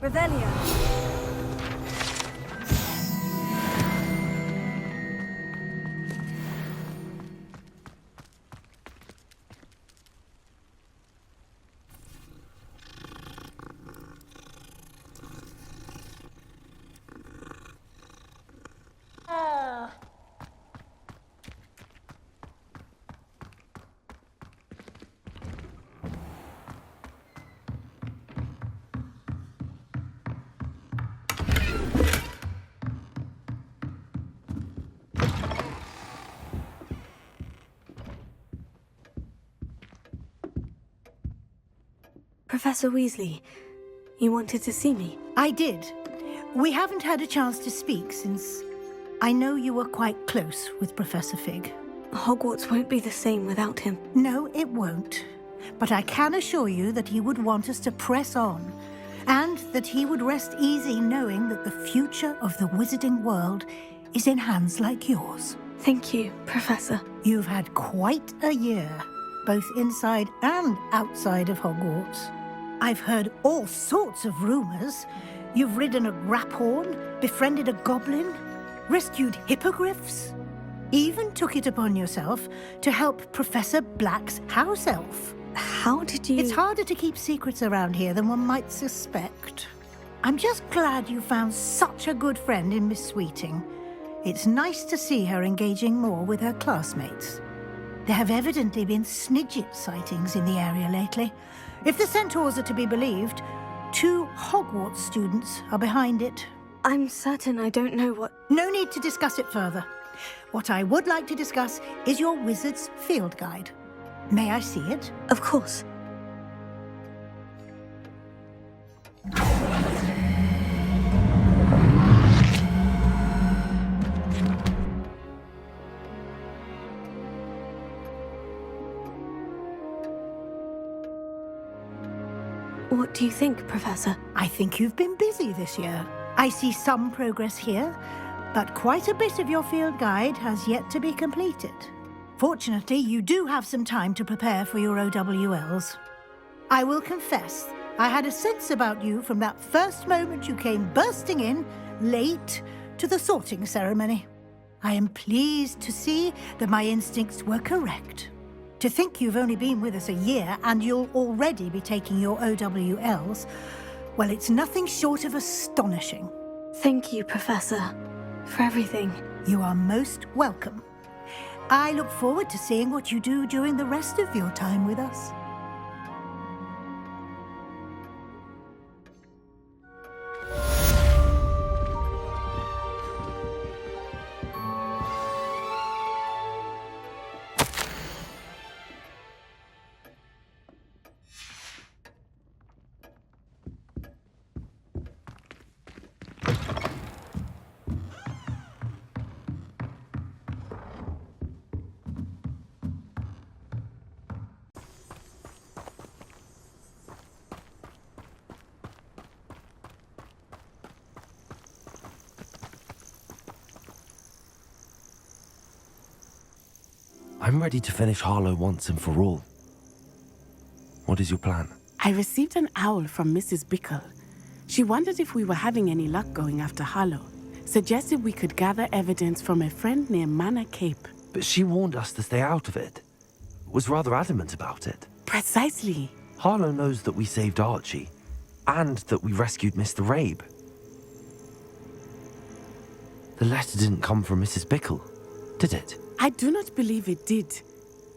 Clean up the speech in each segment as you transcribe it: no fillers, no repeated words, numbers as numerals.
Revelio. Professor Weasley, you wanted to see me? I did. We haven't had a chance to speak since I know you were quite close with Professor Fig. Hogwarts won't be the same without him. No, it won't. But I can assure you that he would want us to press on, and that he would rest easy knowing that the future of the wizarding world is in hands like yours. Thank you, Professor. You've had quite a year, both inside and outside of Hogwarts. I've heard all sorts of rumors. You've ridden a graphorn, befriended a goblin, rescued hippogriffs, even took it upon yourself to help Professor Black's house elf. How did you... It's harder to keep secrets around here than one might suspect. I'm just glad you found such a good friend in Miss Sweeting. It's nice to see her engaging more with her classmates. There have evidently been Snidget sightings in the area lately. If the centaurs are to be believed, 2 Hogwarts students are behind it. I'm certain I don't know what... No need to discuss it further. What I would like to discuss is your wizard's field guide. May I see it? Of course. What do you think, Professor? I think you've been busy this year. I see some progress here, but quite a bit of your field guide has yet to be completed. Fortunately, you do have some time to prepare for your O.W.L.S. I will confess, I had a sense about you from that first moment you came bursting in, late, to the sorting ceremony. I am pleased to see that my instincts were correct. To think you've only been with us a year and you'll already be taking your O.W.L.s, well, it's nothing short of astonishing. Thank you, Professor, for everything. You are most welcome. I look forward to seeing what you do during the rest of your time with us. I'm ready to finish Harlow once and for all. What is your plan? I received an owl from Mrs. Bickle. She wondered if we were having any luck going after Harlow. Suggested we could gather evidence from a friend near Manor Cape. But she warned us to stay out of it. Was rather adamant about it. Precisely. Harlow knows that we saved Archie, and that we rescued Mr. Rabe. The letter didn't come from Mrs. Bickle, did it? I do not believe it did.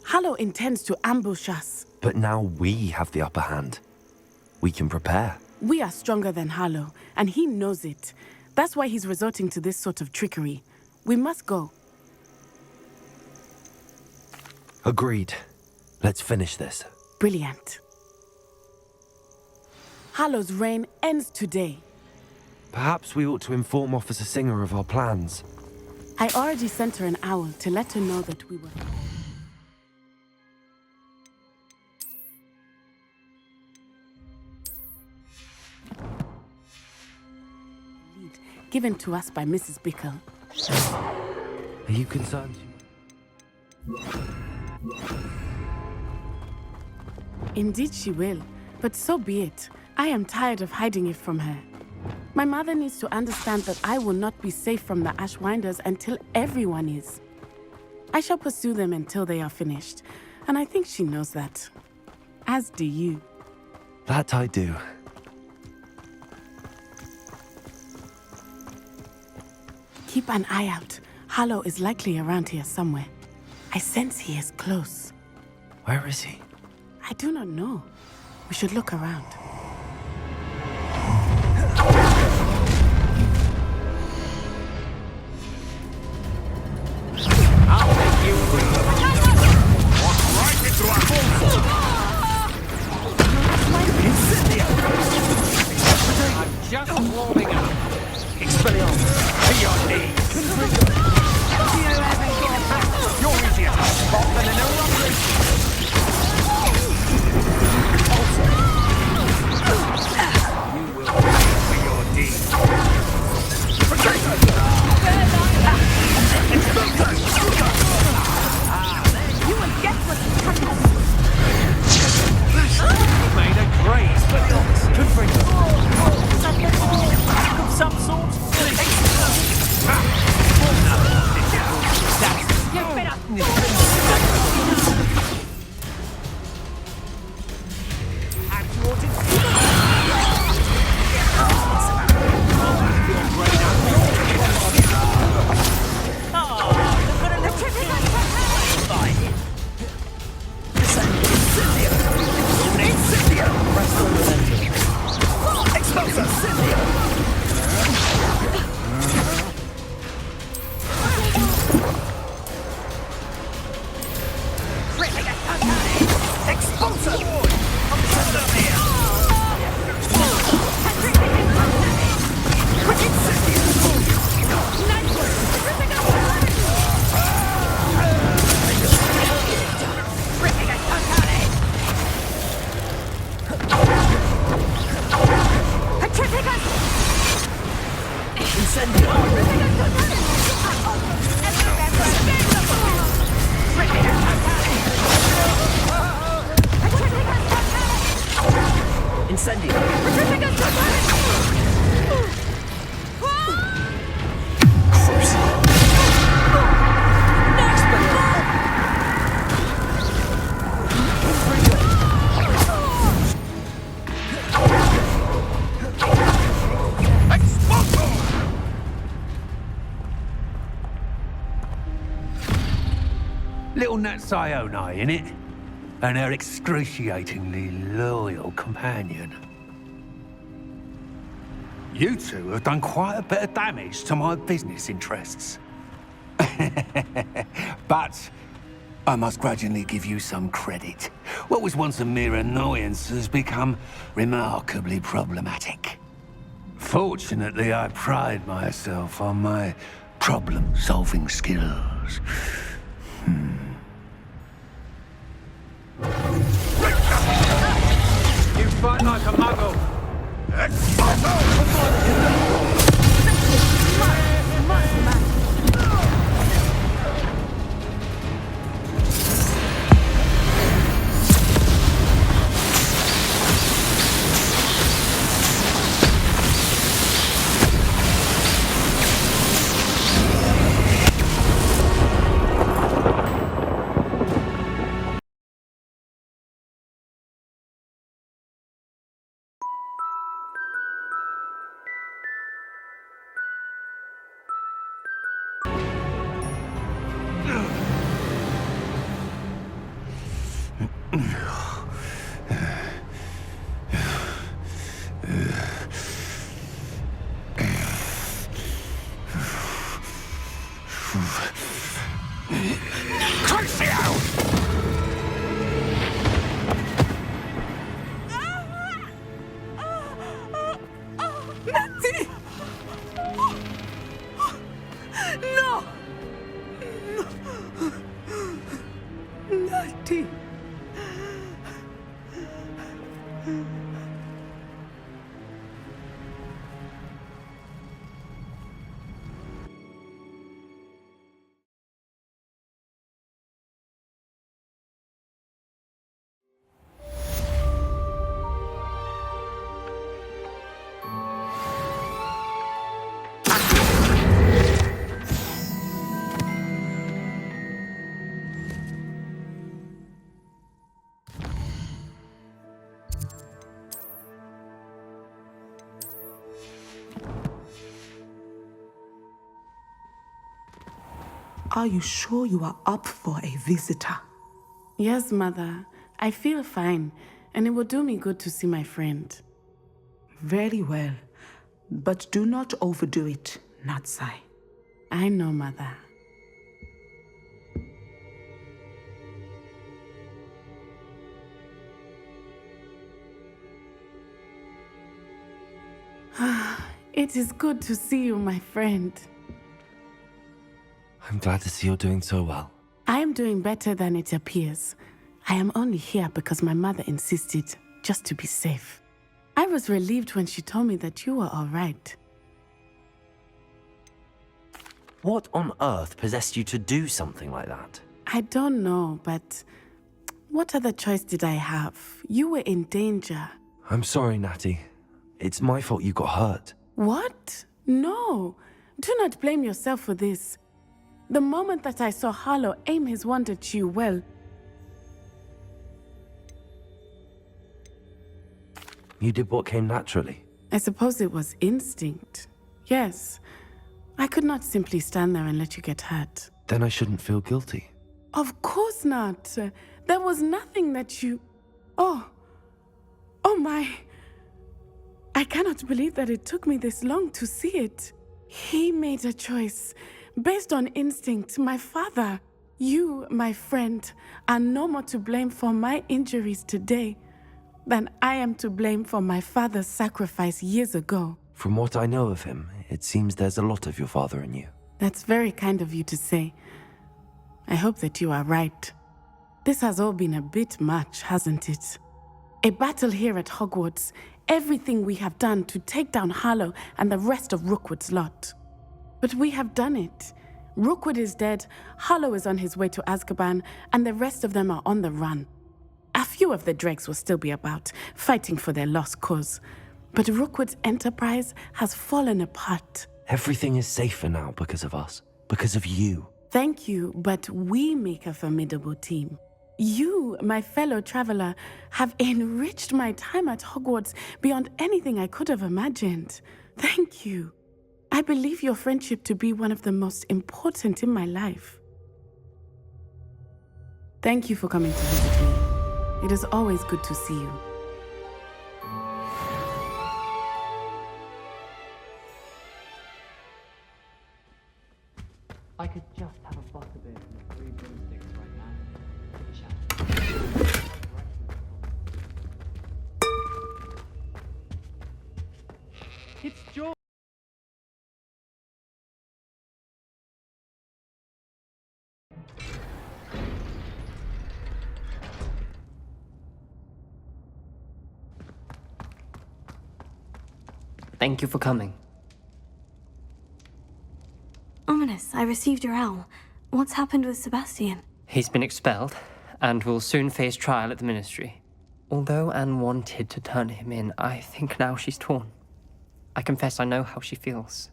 Harlow intends to ambush us. But now we have the upper hand. We can prepare. We are stronger than Harlow, and he knows it. That's why he's resorting to this sort of trickery. We must go. Agreed. Let's finish this. Brilliant. Harlow's reign ends today. Perhaps we ought to inform Officer Singer of our plans. I already sent her an owl to let her know that we were... Given to us by Mrs. Bickle. Are you concerned? Indeed she will, but so be it. I am tired of hiding it from her. My mother needs to understand that I will not be safe from the Ashwinders until everyone is. I shall pursue them until they are finished, and I think she knows that. As do you. That I do. Keep an eye out. Harlow is likely around here somewhere. I sense he is close. Where is he? I do not know. We should look around. I'll make you walk right into our home. I'm just warming up. Expelliarmus, to your knees. You're easier to spot than an eruption. You will pay for your deeds. You will get what you come. Made a graze for the ox. Good for you. Of some sort. Little Natsione, innit? And her excruciatingly loyal companion. You two have done quite a bit of damage to my business interests. But I must grudgingly give you some credit. What was once a mere annoyance has become remarkably problematic. Fortunately, I pride myself on my problem-solving skills. You fight like a muggle. Are you sure you are up for a visitor? Yes, Mother. I feel fine, and it will do me good to see my friend. Very well. But do not overdo it, Natsai. I know, Mother. It is good to see you, my friend. I'm glad to see you're doing so well. I am doing better than it appears. I am only here because my mother insisted, just to be safe. I was relieved when she told me that you were all right. What on earth possessed you to do something like that? I don't know, but what other choice did I have? You were in danger. I'm sorry, Natty. It's my fault you got hurt. What? No. Do not blame yourself for this. The moment that I saw Harlow aim his wand at you, well... You did what came naturally. I suppose it was instinct. Yes. I could not simply stand there and let you get hurt. Then I shouldn't feel guilty. Of course not. There was nothing that you... Oh my... I cannot believe that it took me this long to see it. He made a choice based on instinct. My father, you, my friend, are no more to blame for my injuries today than I am to blame for my father's sacrifice years ago. From what I know of him, it seems there's a lot of your father in you. That's very kind of you to say. I hope that you are right. This has all been a bit much, hasn't it? A battle here at Hogwarts, everything we have done to take down Harlow and the rest of Rookwood's lot. But we have done it. Rookwood is dead, Harlow is on his way to Azkaban, and the rest of them are on the run. A few of the dregs will still be about, fighting for their lost cause. But Rookwood's enterprise has fallen apart. Everything is safer now because of us. Because of you. Thank you, but we make a formidable team. You, my fellow traveler, have enriched my time at Hogwarts beyond anything I could have imagined. Thank you. I believe your friendship to be one of the most important in my life. Thank you for coming to visit me. It is always good to see you. I could just have a butterbeer and 3 broomsticks right now. It's George! Thank you for coming. Ominous, I received your owl. What's happened with Sebastian? He's been expelled, and will soon face trial at the Ministry. Although Anne wanted to turn him in, I think now she's torn. I confess I know how she feels.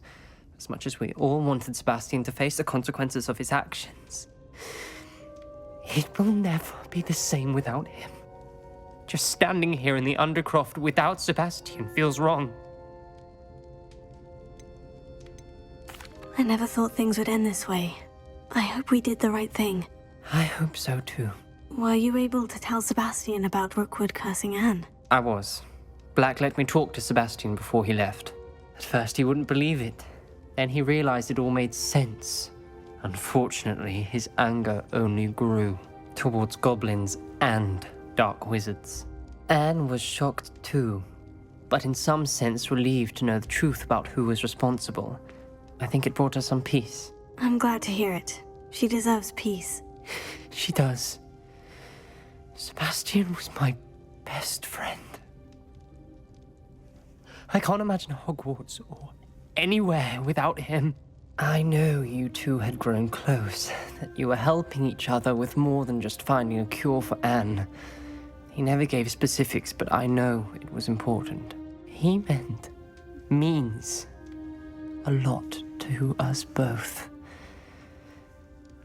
As much as we all wanted Sebastian to face the consequences of his actions. It will never be the same without him. Just standing here in the Undercroft without Sebastian feels wrong. I never thought things would end this way. I hope we did the right thing. I hope so too. Were you able to tell Sebastian about Rookwood cursing Anne? I was. Black let me talk to Sebastian before he left. At first he wouldn't believe it. Then he realized it all made sense. Unfortunately, his anger only grew towards goblins and dark wizards. Anne was shocked too, but in some sense relieved to know the truth about who was responsible. I think it brought her some peace. I'm glad to hear it. She deserves peace. She does. Sebastian was my best friend. I can't imagine Hogwarts or anywhere without him. I know you two had grown close, that you were helping each other with more than just finding a cure for Anne. He never gave specifics, but I know it was important. He means a lot to us both.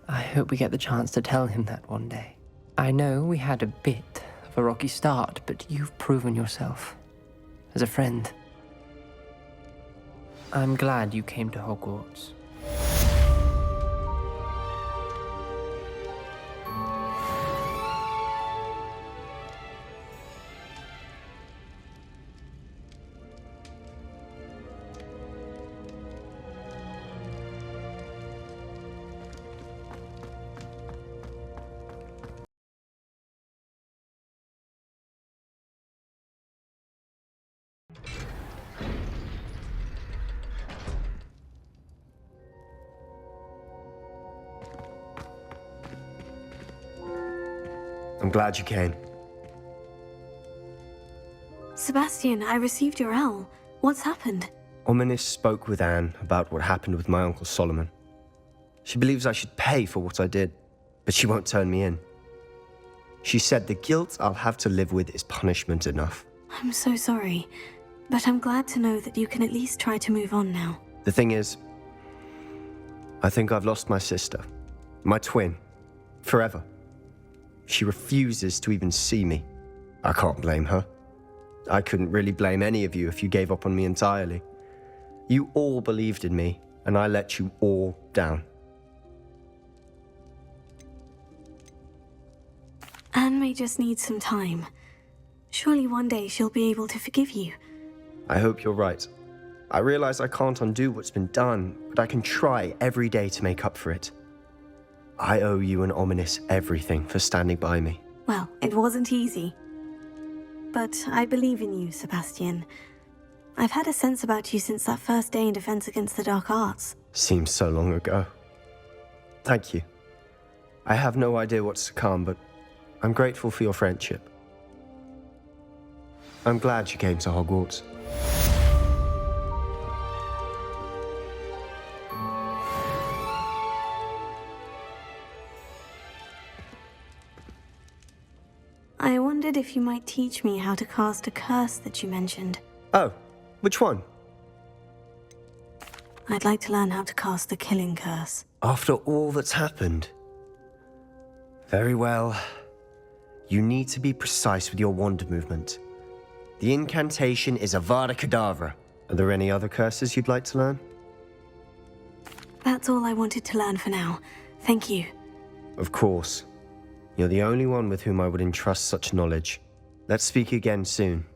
I hope we get the chance to tell him that one day. I know we had a bit of a rocky start, but you've proven yourself as a friend. I'm glad you came to Hogwarts. I'm glad you came. Sebastian, I received your owl. What's happened? Ominis spoke with Anne about what happened with my Uncle Solomon. She believes I should pay for what I did, but she won't turn me in. She said the guilt I'll have to live with is punishment enough. I'm so sorry, but I'm glad to know that you can at least try to move on now. The thing is, I think I've lost my sister, my twin, forever. She refuses to even see me. I can't blame her. I couldn't really blame any of you if you gave up on me entirely. You all believed in me, and I let you all down. Anne may just need some time. Surely one day she'll be able to forgive you. I hope you're right. I realize I can't undo what's been done, but I can try every day to make up for it. I owe you and Ominis everything for standing by me. Well, it wasn't easy. But I believe in you, Sebastian. I've had a sense about you since that first day in Defense Against the Dark Arts. Seems so long ago. Thank you. I have no idea what's to come, but I'm grateful for your friendship. I'm glad you came to Hogwarts. I wondered if you might teach me how to cast a curse that you mentioned. Oh, which one? I'd like to learn how to cast the Killing Curse. After all that's happened? Very well. You need to be precise with your wand movement. The incantation is Avada Kedavra. Are there any other curses you'd like to learn? That's all I wanted to learn for now. Thank you. Of course. You're the only one with whom I would entrust such knowledge. Let's speak again soon.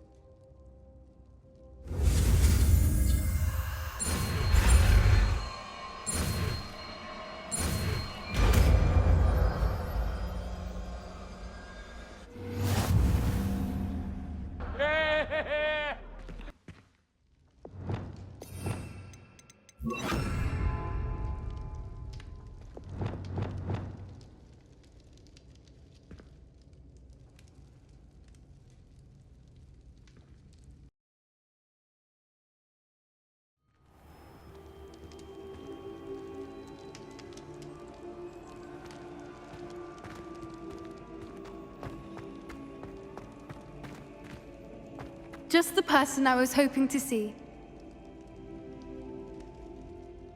Just the person I was hoping to see.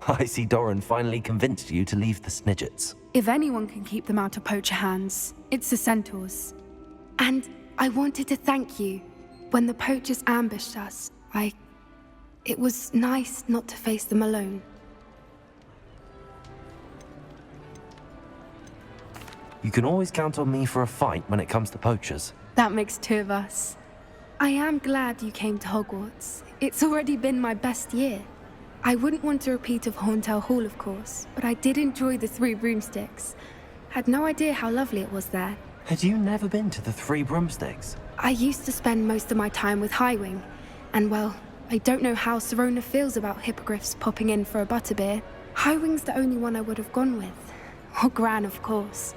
I see Doran finally convinced you to leave the Snidgets. If anyone can keep them out of poacher hands, it's the centaurs. And I wanted to thank you. When the poachers ambushed us, it was nice not to face them alone. You can always count on me for a fight when it comes to poachers. That makes two of us. I am glad you came to Hogwarts. It's already been my best year. I wouldn't want a repeat of Horntail Hall, of course, but I did enjoy the Three Broomsticks. Had no idea how lovely it was there. Had you never been to the Three Broomsticks? I used to spend most of my time with Highwing, and well, I don't know how Serona feels about hippogriffs popping in for a butterbeer. Highwing's the only one I would have gone with. Or Gran, of course.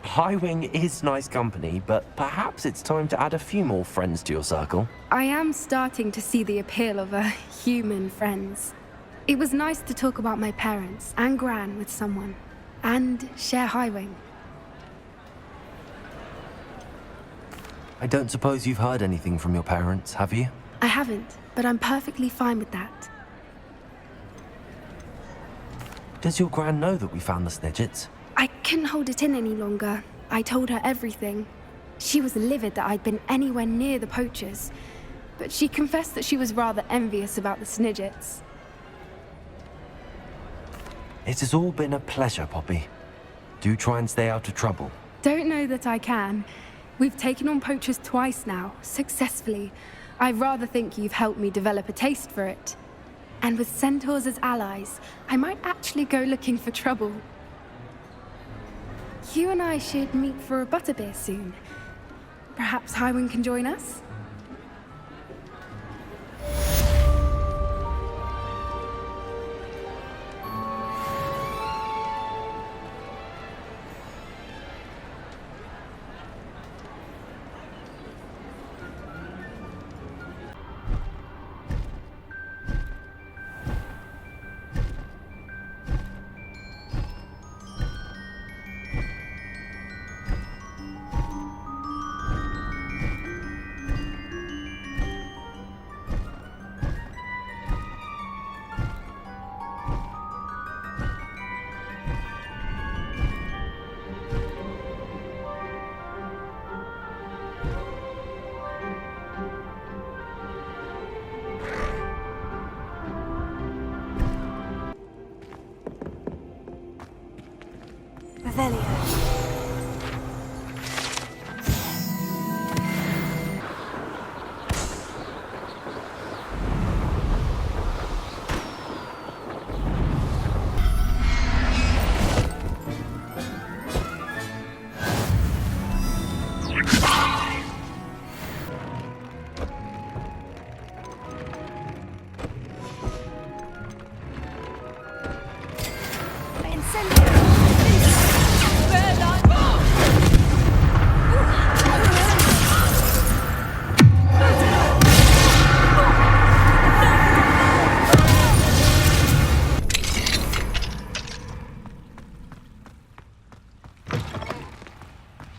Highwing is nice company, but perhaps it's time to add a few more friends to your circle. I am starting to see the appeal of human friends. It was nice to talk about my parents and Gran with someone, and share Highwing. I don't suppose you've heard anything from your parents, have you? I haven't, but I'm perfectly fine with that. Does your Gran know that we found the Snidgets? I couldn't hold it in any longer. I told her everything. She was livid that I'd been anywhere near the poachers, but she confessed that she was rather envious about the Snidgets. It has all been a pleasure, Poppy. Do try and stay out of trouble. Don't know that I can. We've taken on poachers twice now, successfully. I rather think you've helped me develop a taste for it. And with centaurs as allies, I might actually go looking for trouble. You and I should meet for a butterbeer soon. Perhaps Highwing can join us? Revelio.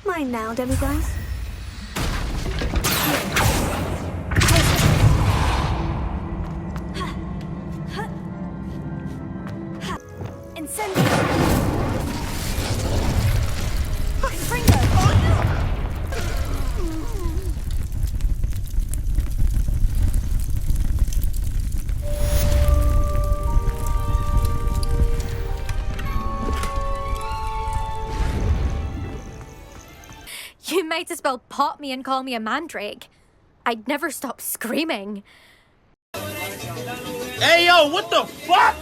Mine now, demiguise. Incendio! Confringo! You might as well pop me and call me a mandrake. I'd never stop screaming. Hey, yo, what the fuck?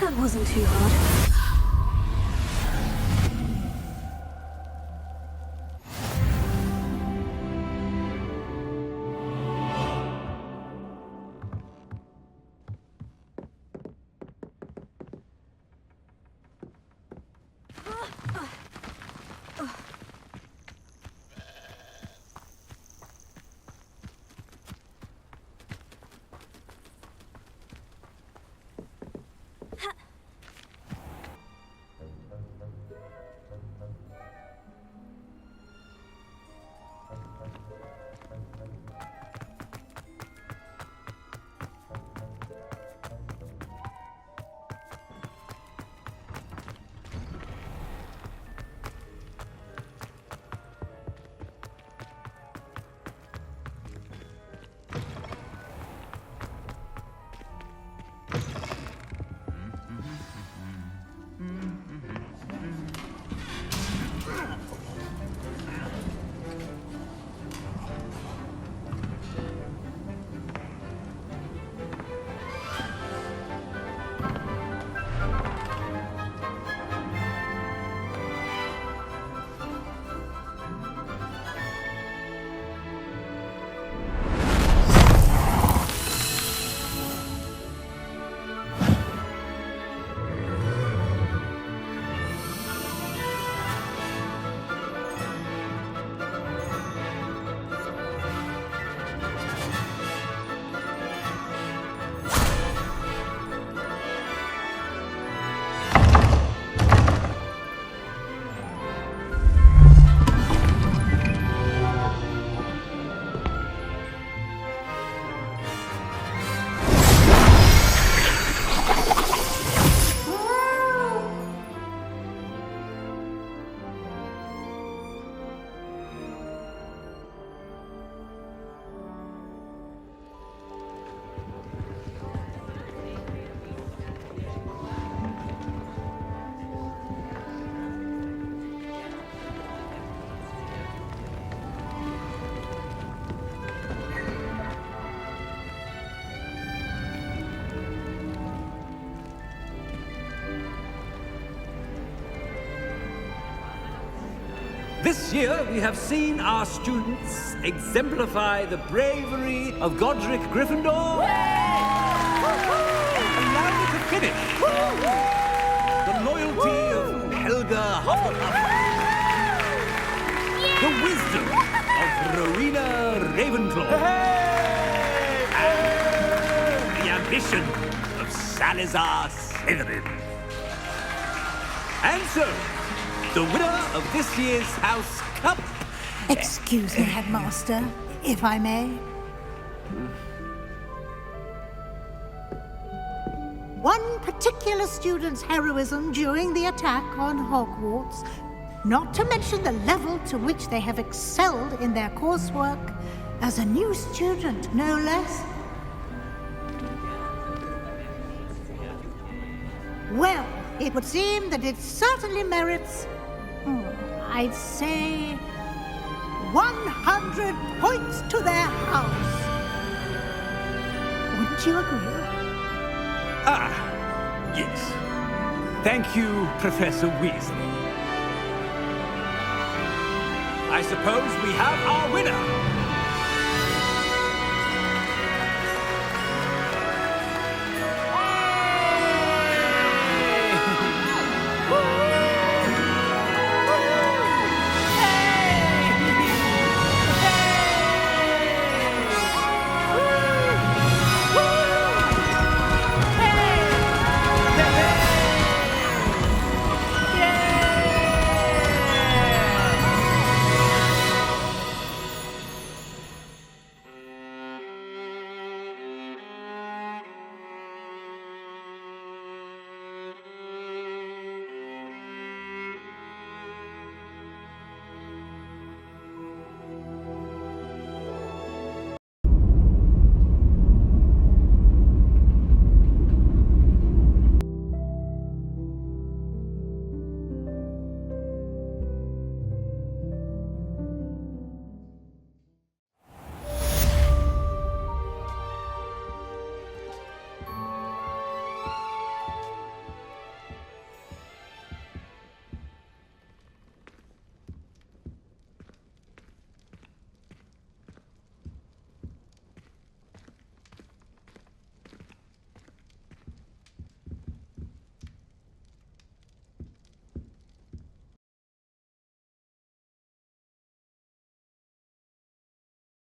That wasn't too hard. This year, we have seen our students exemplify the bravery of Godric Gryffindor. Allow me to finish. The loyalty of Helga Hufflepuff. The wisdom of Rowena Ravenclaw. And the ambition of Salazar Slytherin. And so, the winner of this year's House Cup... Excuse me, Headmaster, if I may. One particular student's heroism during the attack on Hogwarts, not to mention the level to which they have excelled in their coursework, as a new student, no less. Well, it would seem that it certainly merits, I'd say, 100 points to their house. Wouldn't you agree? Ah, yes. Thank you, Professor Weasley. I suppose we have our winner.